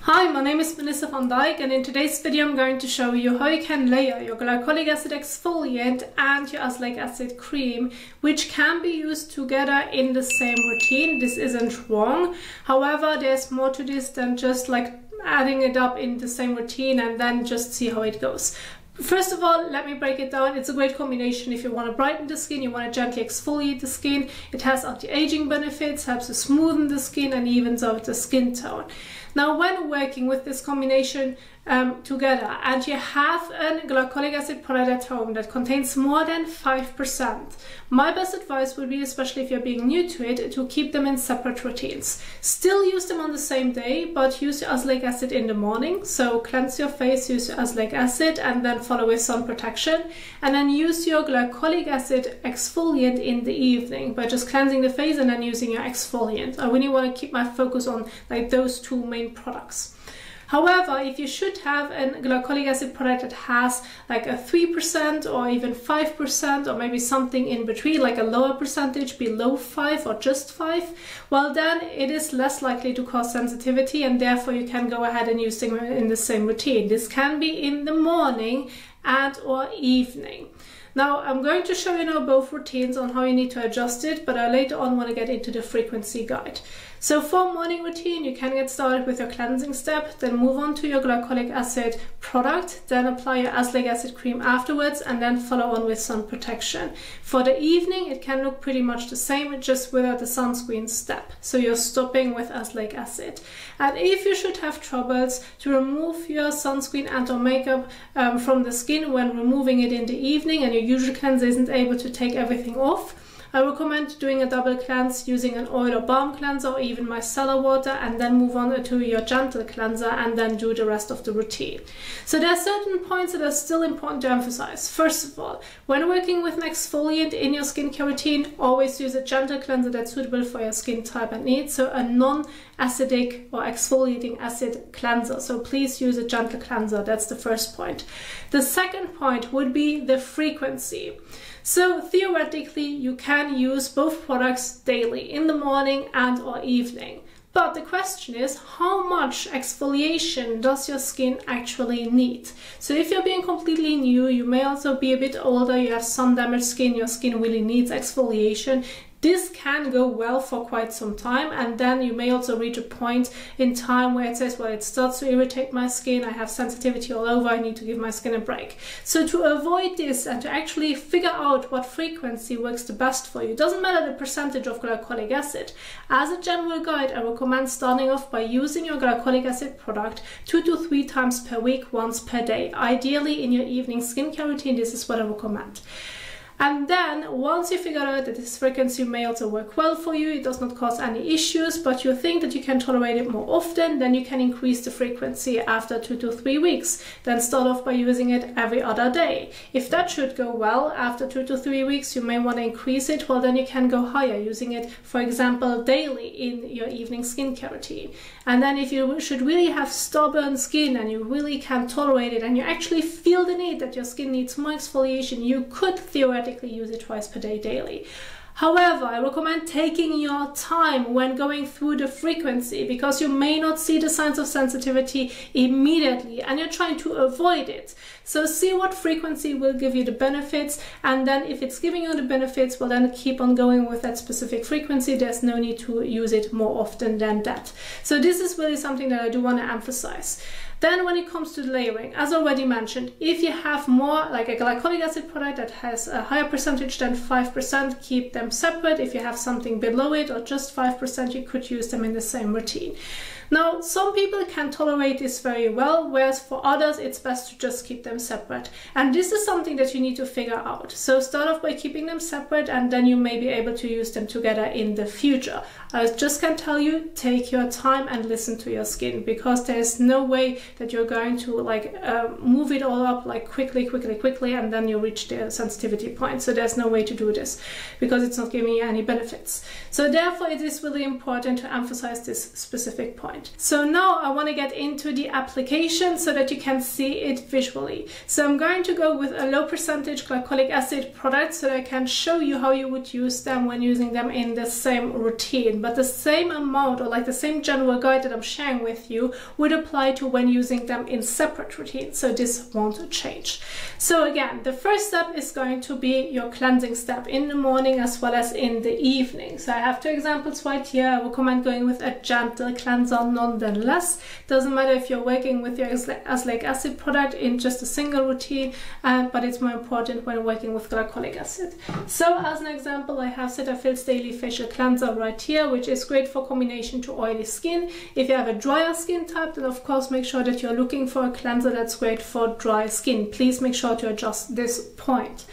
Hi, my name is Melissa van Dijk, and in today's video I'm going to show you how you can layer your glycolic acid exfoliant and your azelaic acid cream, which can be used together in the same routine. This isn't wrong. However, there's more to this than just like adding it up in the same routine and then just see how it goes. First of all, let me break it down. It's a great combination if you want to brighten the skin, you want to gently exfoliate the skin. It has anti-aging benefits, helps to smoothen the skin and evens out the skin tone. Now, when working with this combination together and you have a glycolic acid product at home that contains more than 5%, my best advice would be, especially if you're being new to it, to keep them in separate routines. Still use them on the same day, but use your azelaic acid in the morning. So cleanse your face, use your azelaic acid, and then follow with sun protection. And then use your glycolic acid exfoliant in the evening by just cleansing the face and then using your exfoliant. I really want to keep my focus on like those two main products. However, if you should have a glycolic acid product that has like a 3% or even 5% or maybe something in between, like a lower percentage below 5 or just 5, well then it is less likely to cause sensitivity, and therefore you can go ahead and use them in the same routine. This can be in the morning and or evening. Now, I'm going to show you now both routines on how you need to adjust it, but I later on want to get into the frequency guide. So for morning routine, you can get started with your cleansing step, then move on to your glycolic acid product, then apply your azelaic acid cream afterwards, and then follow on with sun protection. For the evening, it can look pretty much the same, just without the sunscreen step. So you're stopping with azelaic acid. And if you should have troubles to remove your sunscreen and or makeup from the skin when removing it in the evening, and your usual cleanser isn't able to take everything off, I recommend doing a double cleanse using an oil or balm cleanser or even micellar water, and then move on to your gentle cleanser and then do the rest of the routine. So there are certain points that are still important to emphasize. First of all, when working with an exfoliant in your skincare routine, always use a gentle cleanser that's suitable for your skin type and needs, so a non-acidic or exfoliating acid cleanser. So please use a gentle cleanser. That's the first point. The second point would be the frequency. So theoretically, you can use both products daily, in the morning and or evening. But the question is, how much exfoliation does your skin actually need? So if you're being completely new, you may also be a bit older, you have some damaged skin, your skin really needs exfoliation. This can go well for quite some time, and then you may also reach a point in time where it says, well, it starts to irritate my skin, I have sensitivity all over, I need to give my skin a break. So to avoid this and to actually figure out what frequency works the best for you, doesn't matter the percentage of glycolic acid. As a general guide, I recommend starting off by using your glycolic acid product 2 to 3 times per week, once per day. Ideally in your evening skincare routine, this is what I recommend. And then once you figure out that this frequency may also work well for you, it does not cause any issues, but you think that you can tolerate it more often, then you can increase the frequency after 2 to 3 weeks. Then start off by using it every other day. If that should go well, after 2 to 3 weeks, you may want to increase it. Well, then you can go higher, using it, for example, daily in your evening skincare routine. And then if you should really have stubborn skin and you really can't tolerate it, and you actually feel the need that your skin needs more exfoliation, you could theoretically use it twice per day daily. However, I recommend taking your time when going through the frequency, because you may not see the signs of sensitivity immediately and you're trying to avoid it. So see what frequency will give you the benefits, and then if it's giving you the benefits, well then keep on going with that specific frequency. There's no need to use it more often than that. So this is really something that I do want to emphasize. Then when it comes to the layering, as already mentioned, if you have more like a glycolic acid product that has a higher percentage than 5%, keep them separate. If you have something below it or just 5%, you could use them in the same routine. Now, some people can tolerate this very well, whereas for others, it's best to just keep them separate. And this is something that you need to figure out. So start off by keeping them separate, and then you may be able to use them together in the future. I just can tell you, take your time and listen to your skin, because there's no way that you're going to like move it all up like quickly, and then you reach the sensitivity point. So there's no way to do this, because it's not giving you any benefits. So therefore, it is really important to emphasize this specific point. point. So now I want to get into the application so that you can see it visually. So I'm going to go with a low percentage glycolic acid product so that I can show you how you would use them when using them in the same routine. But the same amount, or like the same general guide that I'm sharing with you, would apply to when using them in separate routines. So this won't change. So again, the first step is going to be your cleansing step in the morning as well as in the evening. So I have two examples right here. I recommend going with a gentle cleanser nonetheless. Doesn't matter if you're working with your azelaic acid product in just a single routine, but it's more important when working with glycolic acid. So as an example, I have Cetaphil's Daily Facial Cleanser right here, which is great for combination to oily skin. If you have a drier skin type, then of course make sure that you're looking for a cleanser that's great for dry skin. Please make sure to adjust this point.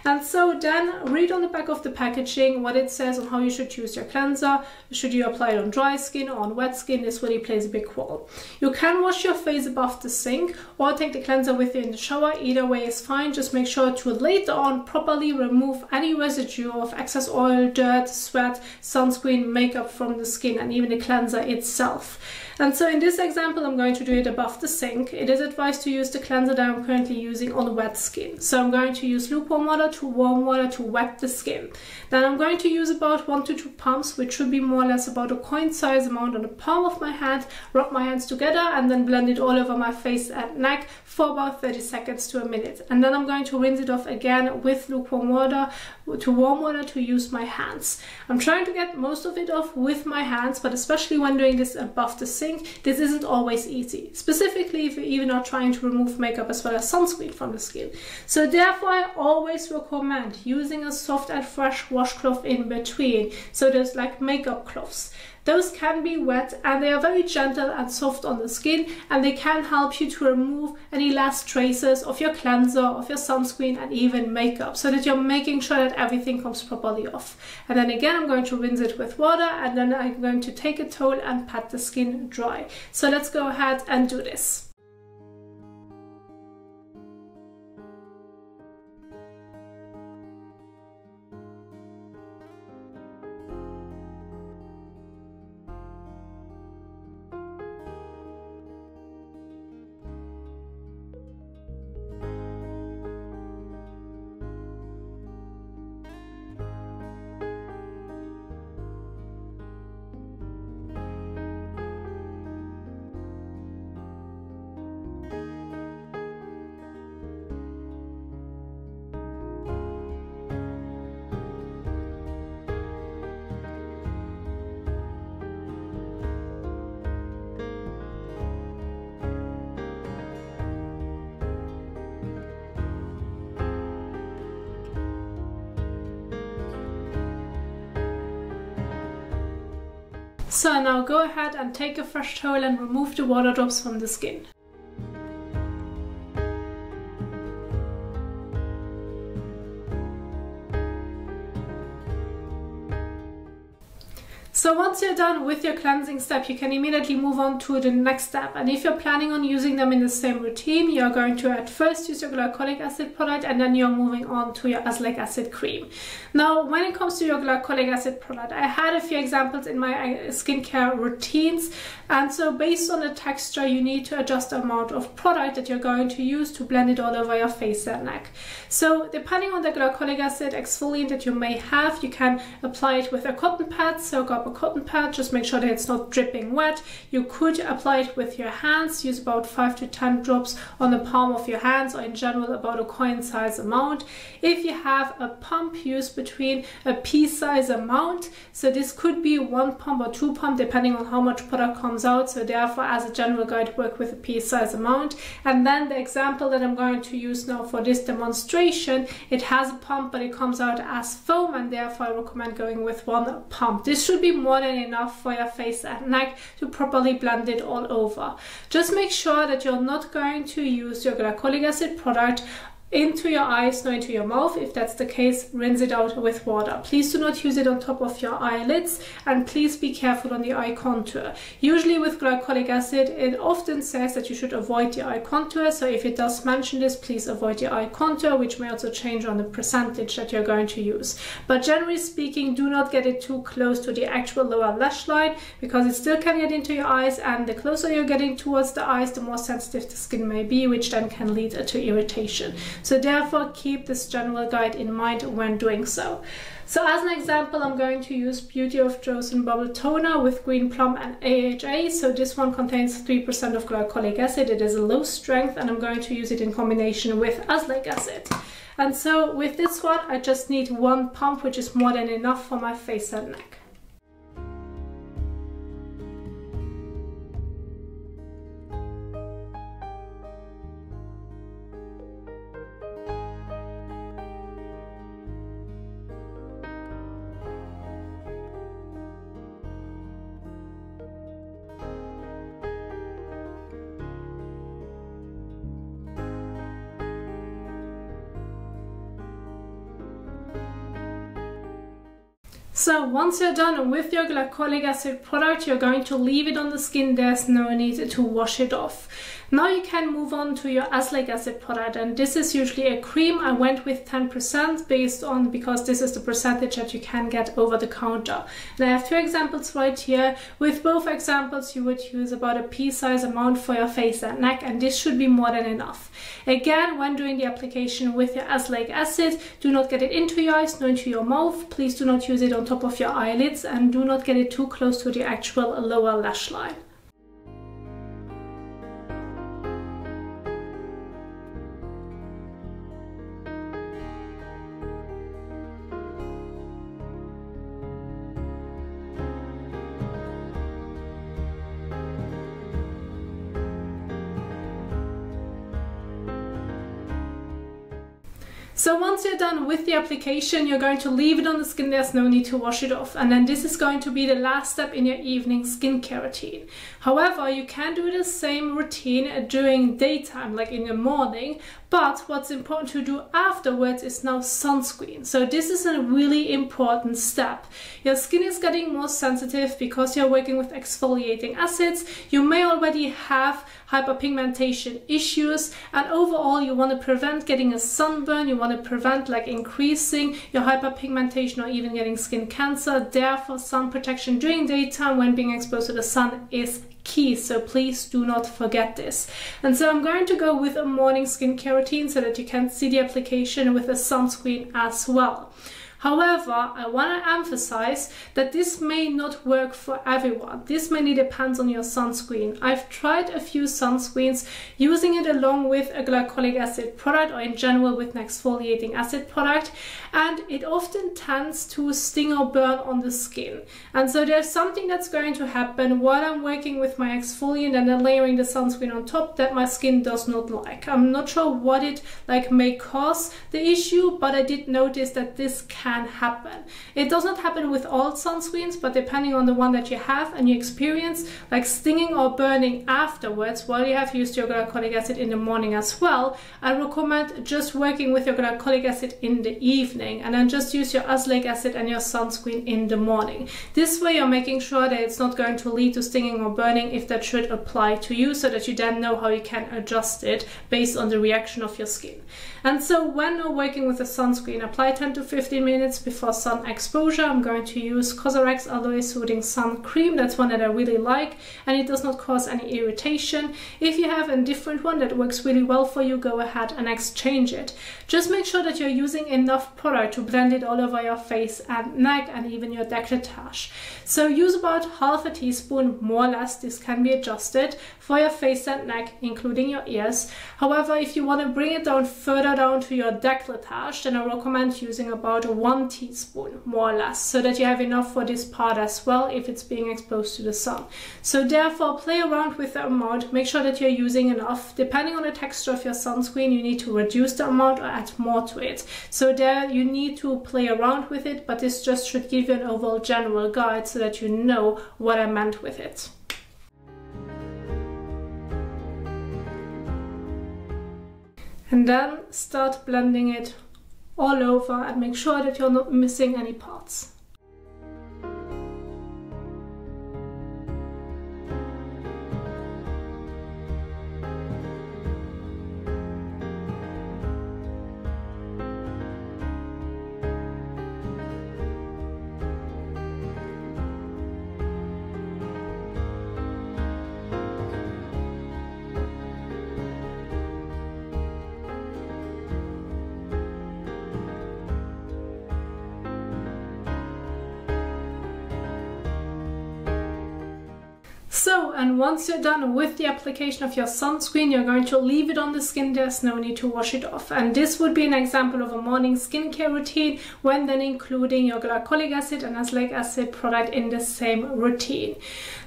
And so then read on the back of the packaging what it says on how you should use your cleanser. Should you apply it on dry skin or on wet skin? This really plays a big role. You can wash your face above the sink or take the cleanser with you in the shower. Either way is fine. Just make sure to later on properly remove any residue of excess oil, dirt, sweat, sunscreen, makeup from the skin, and even the cleanser itself. And so in this example, I'm going to do it above the sink. It is advised to use the cleanser that I'm currently using on wet skin. So I'm going to use lukewarm water to warm water to wet the skin. Then I'm going to use about 1 to 2 pumps, which should be more or less about a coin size amount on the palm of my hand, rub my hands together and then blend it all over my face and neck for about 30 seconds to a minute. And then I'm going to rinse it off again with lukewarm water to warm water to use my hands. I'm trying to get most of it off with my hands, but especially when doing this above the sink, this isn't always easy, specifically if you're even not trying to remove makeup as well as sunscreen from the skin. So therefore I always recommend using a soft and fresh washcloth in between. So there's like makeup cloths. Those can be wet and they are very gentle and soft on the skin, and they can help you to remove any last traces of your cleanser, of your sunscreen, and even makeup, so that you're making sure that everything comes properly off. And then again, I'm going to rinse it with water, and then I'm going to take a towel and pat the skin dry. So let's go ahead and do this. So now go ahead and take a fresh towel and remove the water drops from the skin. So once you're done with your cleansing step, you can immediately move on to the next step. And if you're planning on using them in the same routine, you're going to at first use your glycolic acid product, and then you're moving on to your azelaic acid cream. Now, when it comes to your glycolic acid product, I had a few examples in my skincare routines. And so based on the texture, you need to adjust the amount of product that you're going to use to blend it all over your face and neck. So depending on the glycolic acid exfoliant that you may have, you can apply it with a cotton pad. Soak up a cotton pad, just make sure that it's not dripping wet. You could apply it with your hands, use about 5 to 10 drops on the palm of your hands, or in general about a coin size amount. If you have a pump, use between a pea size amount. So this could be 1 pump or 2 pump depending on how much product comes out. So therefore, as a general guide, work with a pea size amount. And then the example that I'm going to use now for this demonstration, it has a pump but it comes out as foam, and therefore I recommend going with 1 pump. This should be more than enough for your face and neck to properly blend it all over. Just make sure that you're not going to use your glycolic acid product into your eyes, not into your mouth. If that's the case, rinse it out with water. Please do not use it on top of your eyelids, and please be careful on the eye contour. Usually with glycolic acid, it often says that you should avoid the eye contour, so if it does mention this, please avoid the eye contour, which may also change on the percentage that you're going to use. But generally speaking, do not get it too close to the actual lower lash line, because it still can get into your eyes, and the closer you're getting towards the eyes, the more sensitive the skin may be, which then can lead to irritation. So therefore, keep this general guide in mind when doing so. So as an example, I'm going to use Beauty of Joseon Bubble Toner with Green Plum and AHA. So this one contains 3% of glycolic acid. It is a low strength, and I'm going to use it in combination with azelaic acid. And so with this one, I just need 1 pump, which is more than enough for my face and neck. So once you're done with your glycolic acid product, you're going to leave it on the skin. There's no need to wash it off. Now you can move on to your azelaic acid product, and this is usually a cream. I went with 10% because this is the percentage that you can get over the counter. And I have 2 examples right here. With both examples, you would use about a pea-sized amount for your face and neck, and this should be more than enough. Again, when doing the application with your azelaic acid, do not get it into your eyes, nor into your mouth. Please do not use it on top of your eyelids, and do not get it too close to the actual lower lash line. So once you're done with the application, you're going to leave it on the skin. There's no need to wash it off. And then this is going to be the last step in your evening skincare routine. However, you can do the same routine during daytime, like in the morning. But what's important to do afterwards is now sunscreen. So this is a really important step. Your skin is getting more sensitive because you're working with exfoliating acids. You may already have hyperpigmentation issues, and overall you want to prevent getting a sunburn. You want to prevent increasing your hyperpigmentation or even getting skin cancer. Therefore, sun protection during daytime when being exposed to the sun is key, so please do not forget this. And so I'm going to go with a morning skincare routine so that you can see the application with a sunscreen as well. However, I want to emphasize that this may not work for everyone. This mainly depends on your sunscreen. I've tried a few sunscreens using it along with a glycolic acid product, or in general with an exfoliating acid product, and it often tends to sting or burn on the skin. And so there's something that's going to happen while I'm working with my exfoliant and then layering the sunscreen on top that my skin does not like. I'm not sure what it may cause the issue, but I did notice that this can happen. It does not happen with all sunscreens, but depending on the one that you have and you experience stinging or burning afterwards while you have used your glycolic acid in the morning as well, I recommend just working with your glycolic acid in the evening and then just use your azelaic acid and your sunscreen in the morning. This way you're making sure that it's not going to lead to stinging or burning if that should apply to you, so that you then know how you can adjust it based on the reaction of your skin. And so when you're working with a sunscreen, apply 10 to 15 minutes before sun exposure. I'm going to use COSRX Aloe Soothing Sun Cream. That's one that I really like, and it does not cause any irritation. If you have a different one that works really well for you, go ahead and exchange it. Just make sure that you're using enough product to blend it all over your face and neck and even your décolletage. So use about half a teaspoon, more or less. This can be adjusted for your face and neck, including your ears. However, if you want to bring it down further down to your décolletage, then I recommend using about 1 teaspoon, more or less, so that you have enough for this part as well if it's being exposed to the sun. So therefore, play around with the amount, make sure that you're using enough. Depending on the texture of your sunscreen, you need to reduce the amount or add more to it. So there you need to play around with it, but this just should give you an overall general guide so that you know what I meant with it. And then start blending it all over and make sure that you're not missing any parts. So, and once you're done with the application of your sunscreen, you're going to leave it on the skin. There's no need to wash it off. And this would be an example of a morning skincare routine when then including your glycolic acid and azelaic acid product in the same routine.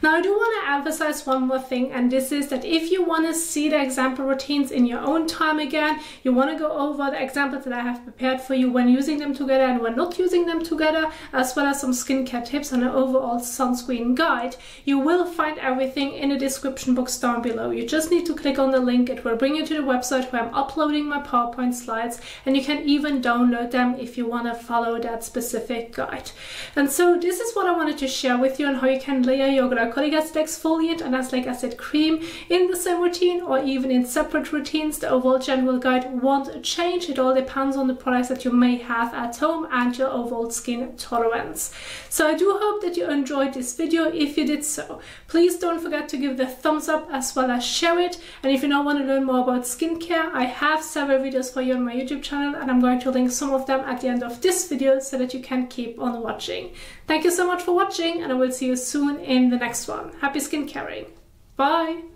Now, I do want to emphasize one more thing, and this is that if you want to see the example routines in your own time again, you want to go over the examples that I have prepared for you when using them together and when not using them together, as well as some skincare tips and an overall sunscreen guide, you will find everything in the description box down below. You just need to click on the link. It will bring you to the website where I'm uploading my PowerPoint slides, and you can even download them if you want to follow that specific guide. And so this is what I wanted to share with you on how you can layer your glycolic acid exfoliant and azelaic acid cream in the same routine or even in separate routines. The overall general guide won't change. It all depends on the products that you may have at home and your overall skin tolerance. So I do hope that you enjoyed this video. If you did so, please don't forget to give the thumbs up as well as share it. And if you now want to learn more about skincare, I have several videos for you on my YouTube channel, and I'm going to link some of them at the end of this video so that you can keep on watching. Thank you so much for watching, and I will see you soon in the next one. Happy skincaring. Bye!